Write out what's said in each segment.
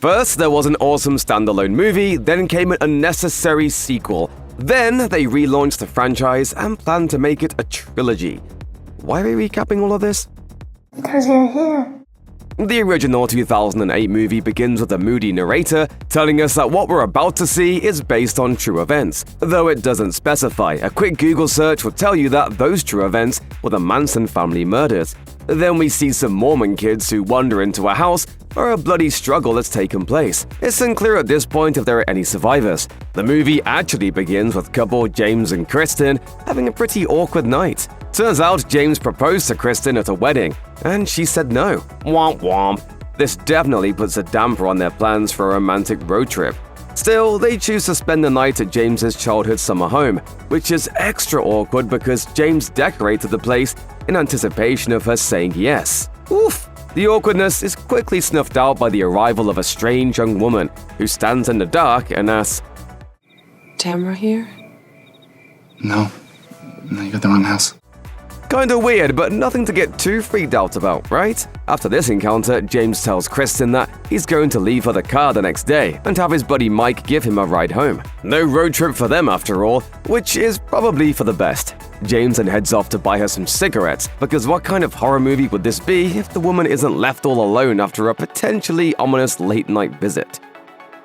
First, there was an awesome standalone movie, then came an unnecessary sequel. Then, they relaunched the franchise and planned to make it a trilogy. Why are we recapping all of this? Because you're here. The original 2008 movie begins with a moody narrator telling us that what we're about to see is based on true events. Though it doesn't specify, a quick Google search will tell you that those true events were the Manson family murders. Then we see some Mormon kids who wander into a house where a bloody struggle has taken place. It's unclear at this point if there are any survivors. The movie actually begins with couple James and Kristen having a pretty awkward night. Turns out James proposed to Kristen at a wedding, and she said no. Womp womp. This definitely puts a damper on their plans for a romantic road trip. Still, they choose to spend the night at James's childhood summer home, which is extra awkward because James decorated the place in anticipation of her saying yes. Oof! The awkwardness is quickly snuffed out by the arrival of a strange young woman who stands in the dark and asks, Tamara here? No, you got the wrong house. Kinda weird, but nothing to get too freaked out about, right? After this encounter, James tells Kristen that he's going to leave her the car the next day and have his buddy Mike give him a ride home. No road trip for them after all, which is probably for the best. James then heads off to buy her some cigarettes, because what kind of horror movie would this be if the woman isn't left all alone after a potentially ominous late-night visit?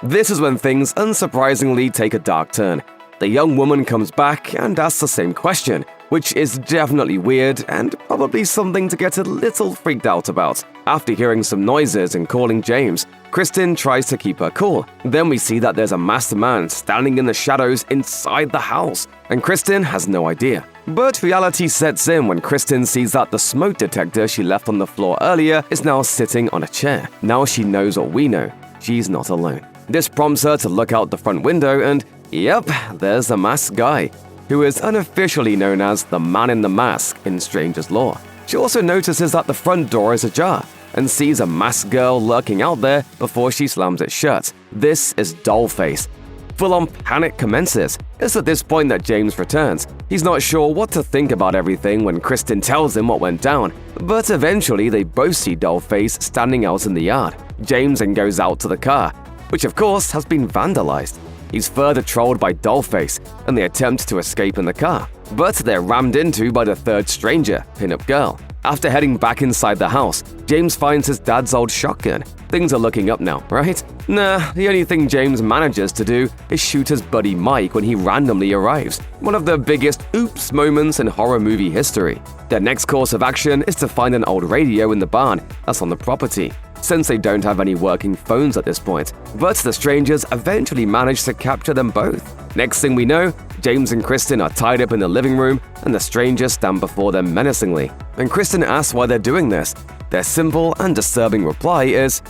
This is when things unsurprisingly take a dark turn. The young woman comes back and asks the same question, which is definitely weird and probably something to get a little freaked out about. After hearing some noises and calling James, Kristen tries to keep her cool. Then we see that there's a masked man standing in the shadows inside the house, and Kristen has no idea. But reality sets in when Kristen sees that the smoke detector she left on the floor earlier is now sitting on a chair. Now she knows what we know. She's not alone. This prompts her to look out the front window and, yep, there's the masked guy, who is unofficially known as the Man in the Mask in Stranger's lore. She also notices that the front door is ajar and sees a masked girl lurking out there before she slams it shut. This is Dollface. Full-on panic commences. It's at this point that James returns. He's not sure what to think about everything when Kristen tells him what went down, but eventually they both see Dollface standing out in the yard. James then goes out to the car, which of course has been vandalized. He's further trolled by Dollface, and they attempt to escape in the car. But they're rammed into by the third stranger, Pinup Girl. After heading back inside the house, James finds his dad's old shotgun. Things are looking up now, right? Nah, the only thing James manages to do is shoot his buddy Mike when he randomly arrives. One of the biggest oops moments in horror movie history. Their next course of action is to find an old radio in the barn that's on the property, since they don't have any working phones at this point. But the strangers eventually manage to capture them both. Next thing we know, James and Kristen are tied up in the living room, and the strangers stand before them menacingly. And Kristen asks why they're doing this. Their simple and disturbing reply is,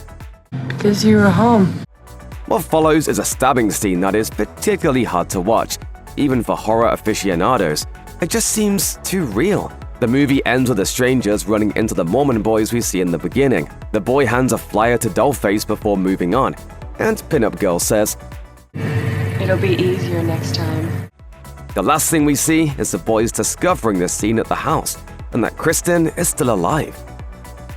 Because you were home. What follows is a stabbing scene that is particularly hard to watch, even for horror aficionados. It just seems too real. The movie ends with the strangers running into the Mormon boys we see in the beginning. The boy hands a flyer to Dollface before moving on, and Pinup Girl says, It'll be easier next time. The last thing we see is the boys discovering the scene at the house, and that Kristen is still alive.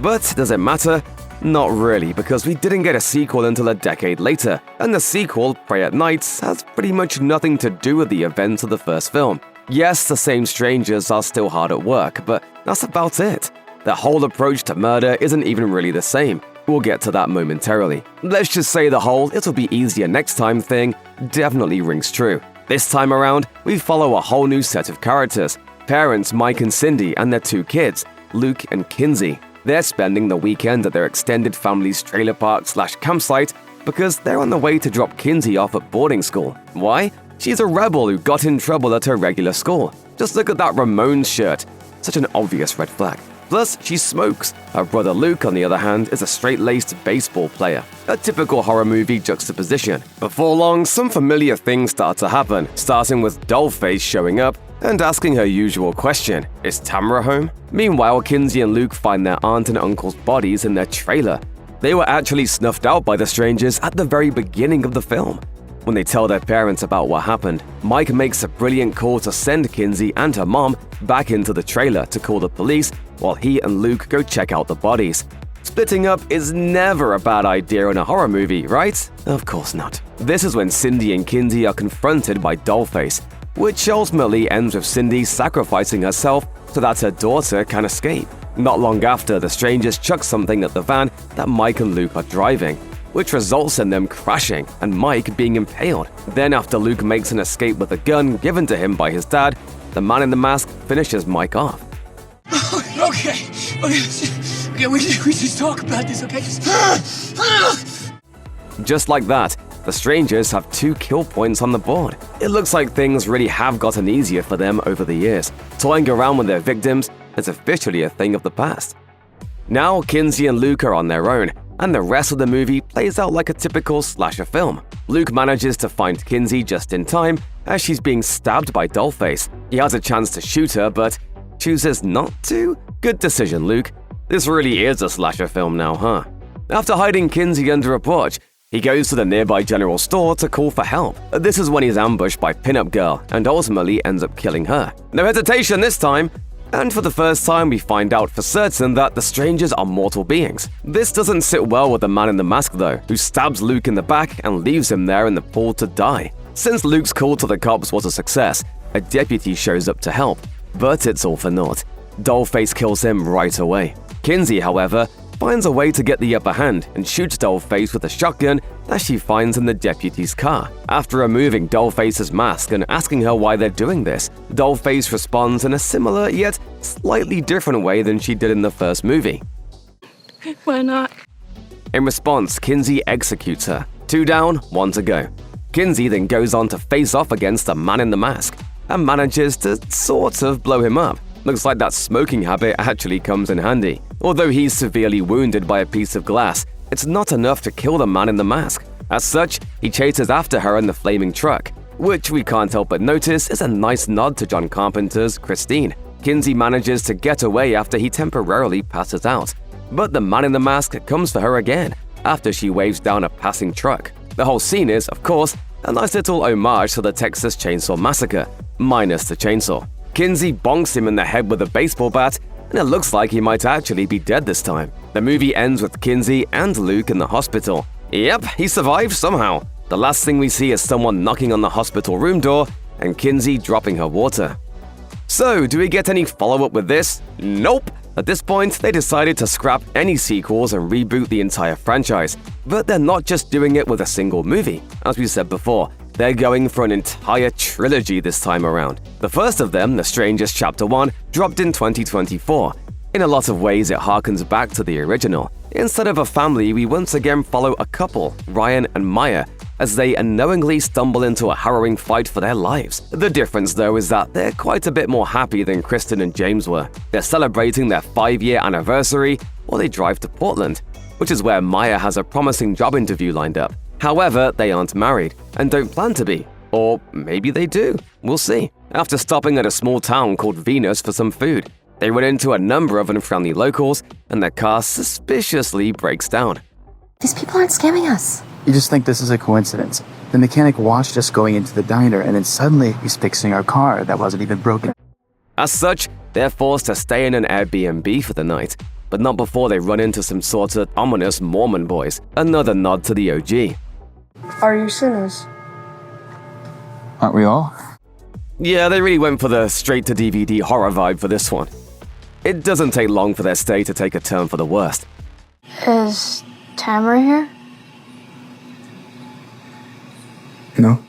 But does it matter? Not really, because we didn't get a sequel until a decade later, and the sequel, Pray at Night, has pretty much nothing to do with the events of the first film. Yes, the same strangers are still hard at work, but that's about it. The whole approach to murder isn't even really the same. We'll get to that momentarily. Let's just say the whole "it'll be easier next time" thing definitely rings true. This time around, we follow a whole new set of characters. Parents Mike and Cindy and their two kids, Luke and Kinsey. They're spending the weekend at their extended family's trailer park/campsite because they're on the way to drop Kinsey off at boarding school. Why? She's a rebel who got in trouble at her regular school. Just look at that Ramones shirt. Such an obvious red flag. Plus, she smokes. Her brother Luke, on the other hand, is a straight-laced baseball player. A typical horror movie juxtaposition. Before long, some familiar things start to happen, starting with Dollface showing up and asking her usual question, is Tamara home? Meanwhile, Kinsey and Luke find their aunt and uncle's bodies in their trailer. They were actually snuffed out by the strangers at the very beginning of the film. When they tell their parents about what happened, Mike makes a brilliant call to send Kinsey and her mom back into the trailer to call the police while he and Luke go check out the bodies. Splitting up is never a bad idea in a horror movie, right? Of course not. This is when Cindy and Kinsey are confronted by Dollface, which ultimately ends with Cindy sacrificing herself so that her daughter can escape. Not long after, the strangers chuck something at the van that Mike and Luke are driving, which results in them crashing and Mike being impaled. Then after Luke makes an escape with a gun given to him by his dad, the man in the mask finishes Mike off. Okay, we just talk about this, okay? Just like that, the strangers have 2 kill points on the board. It looks like things really have gotten easier for them over the years. Toying around with their victims is officially a thing of the past. Now, Kinsey and Luke are on their own, and the rest of the movie plays out like a typical slasher film. Luke manages to find Kinsey just in time as she's being stabbed by Dollface. He has a chance to shoot her, but chooses not to? Good decision, Luke. This really is a slasher film now, huh? After hiding Kinsey under a porch, he goes to the nearby general store to call for help. This is when he's ambushed by Pinup Girl and ultimately ends up killing her. No hesitation this time! And for the first time, we find out for certain that the strangers are mortal beings. This doesn't sit well with the man in the mask, though, who stabs Luke in the back and leaves him there in the pool to die. Since Luke's call to the cops was a success, a deputy shows up to help, but it's all for naught. Dollface kills him right away. Kinsey, however, finds a way to get the upper hand and shoots Dollface with a shotgun that she finds in the deputy's car. After removing Dollface's mask and asking her why they're doing this, Dollface responds in a similar yet slightly different way than she did in the first movie. Why not? In response, Kinsey executes her. 2 down, 1 to go. Kinsey then goes on to face off against the man in the mask and manages to sort of blow him up. Looks like that smoking habit actually comes in handy. Although he's severely wounded by a piece of glass, it's not enough to kill the man in the mask. As such, he chases after her in the flaming truck, which we can't help but notice is a nice nod to John Carpenter's Christine. Kinsey manages to get away after he temporarily passes out, but the man in the mask comes for her again after she waves down a passing truck. The whole scene is, of course, a nice little homage to the Texas Chainsaw Massacre, minus the chainsaw. Kinsey bonks him in the head with a baseball bat, and it looks like he might actually be dead this time. The movie ends with Kinsey and Luke in the hospital. Yep, he survived somehow. The last thing we see is someone knocking on the hospital room door and Kinsey dropping her water. So, do we get any follow-up with this? Nope! At this point, they decided to scrap any sequels and reboot the entire franchise. But they're not just doing it with a single movie. As we said before, they're going for an entire trilogy this time around. The first of them, The Strangers Chapter 1, dropped in 2024. In a lot of ways, it harkens back to the original. Instead of a family, we once again follow a couple, Ryan and Maya, as they unknowingly stumble into a harrowing fight for their lives. The difference, though, is that they're quite a bit more happy than Kristen and James were. They're celebrating their 5-year anniversary while they drive to Portland, which is where Maya has a promising job interview lined up. However, they aren't married and don't plan to be. Or maybe they do. We'll see. After stopping at a small town called Venus for some food, they run into a number of unfriendly locals and their car suspiciously breaks down. These people aren't scamming us. You just think this is a coincidence. The mechanic watched us going into the diner and then suddenly he's fixing our car that wasn't even broken. As such, they're forced to stay in an Airbnb for the night, but not before they run into some sort of ominous Mormon boys. Another nod to the OG. Are you sinners? Aren't we all? Yeah, they really went for the straight-to-DVD horror vibe for this one. It doesn't take long for their stay to take a turn for the worst. Is Tamara here? No.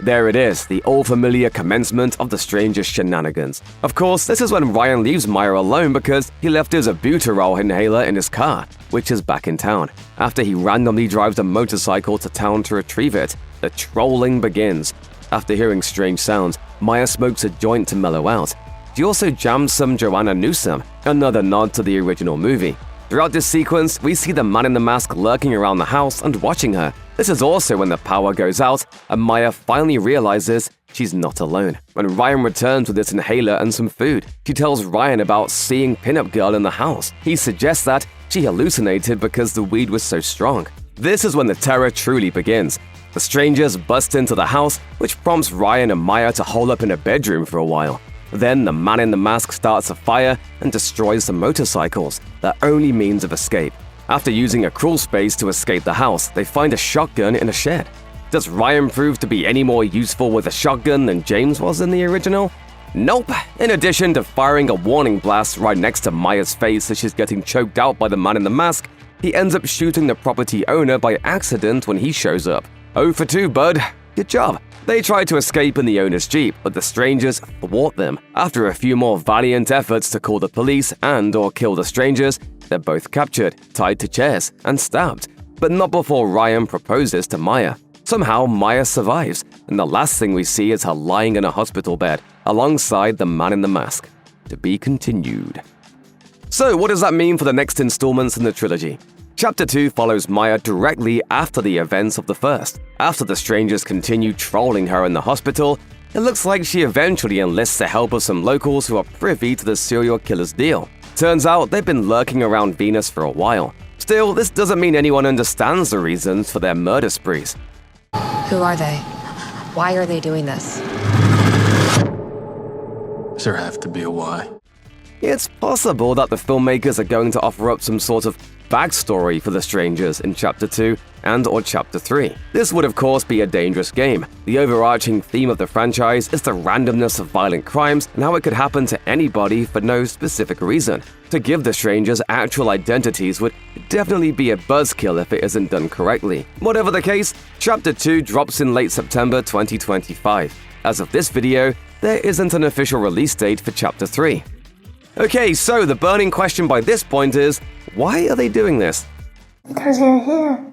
There it is, the all-familiar commencement of the Stranger's shenanigans. Of course, this is when Ryan leaves Maya alone because he left his albuterol inhaler in his car, which is back in town. After he randomly drives a motorcycle to town to retrieve it, the trolling begins. After hearing strange sounds, Maya smokes a joint to mellow out. She also jams some Joanna Newsom, another nod to the original movie. Throughout this sequence, we see the man in the mask lurking around the house and watching her. This is also when the power goes out and Maya finally realizes she's not alone. When Ryan returns with this inhaler and some food, she tells Ryan about seeing Pinup Girl in the house. He suggests that she hallucinated because the weed was so strong. This is when the terror truly begins. The strangers bust into the house, which prompts Ryan and Maya to hole up in a bedroom for a while. Then the man in the mask starts a fire and destroys the motorcycles, their only means of escape. After using a crawl space to escape the house, they find a shotgun in a shed. Does Ryan prove to be any more useful with a shotgun than James was in the original? Nope. In addition to firing a warning blast right next to Maya's face as she's getting choked out by the man in the mask, he ends up shooting the property owner by accident when he shows up. 0 for 2, bud. Good job. They try to escape in the owner's jeep, but the strangers thwart them. After a few more valiant efforts to call the police and/or kill the strangers, they're both captured, tied to chairs, and stabbed. But not before Ryan proposes to Maya. Somehow, Maya survives, and the last thing we see is her lying in a hospital bed, alongside the man in the mask. To be continued. So, what does that mean for the next installments in the trilogy? Chapter 2 follows Maya directly after the events of the first. After the strangers continue trolling her in the hospital, it looks like she eventually enlists the help of some locals who are privy to the serial killer's deal. Turns out they've been lurking around Venus for a while. Still, this doesn't mean anyone understands the reasons for their murder sprees. Who are they? Why are they doing this? Does there have to be a why? It's possible that the filmmakers are going to offer up some sort of backstory for the strangers in Chapter 2 and/or Chapter 3. This would of course be a dangerous game. The overarching theme of the franchise is the randomness of violent crimes and how it could happen to anybody for no specific reason. To give the strangers actual identities would definitely be a buzzkill if it isn't done correctly. Whatever the case, Chapter 2 drops in late September 2025. As of this video, there isn't an official release date for Chapter 3. Okay, so the burning question by this point is, why are they doing this? Because you're here.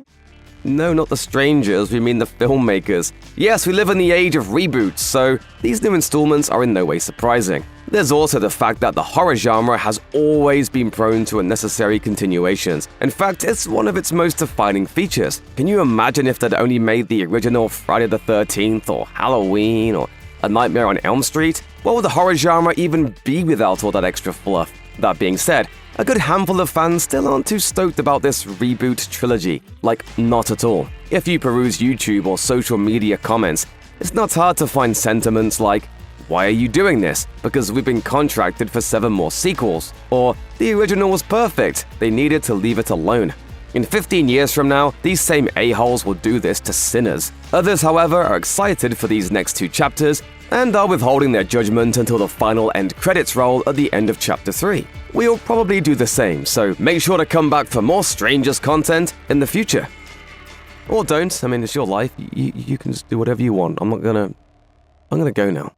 No, not the strangers, we mean the filmmakers. Yes, we live in the age of reboots, so these new installments are in no way surprising. There's also the fact that the horror genre has always been prone to unnecessary continuations. In fact, it's one of its most defining features. Can you imagine if they'd only made the original Friday the 13th or Halloween or A Nightmare on Elm Street? What would the horror genre even be without all that extra fluff? That being said, a good handful of fans still aren't too stoked about this reboot trilogy. Like, not at all. If you peruse YouTube or social media comments, it's not hard to find sentiments like, "Why are you doing this? Because we've been contracted for 7 more sequels." Or, "The original was perfect, they needed to leave it alone." In 15 years from now, these same a-holes will do this to sinners. Others, however, are excited for these next 2 chapters and are withholding their judgment until the final end credits roll at the end of Chapter 3. We'll probably do the same, so make sure to come back for more Strangers content in the future. Or don't, I mean, it's your life, you can just do whatever you want. I'm gonna go now.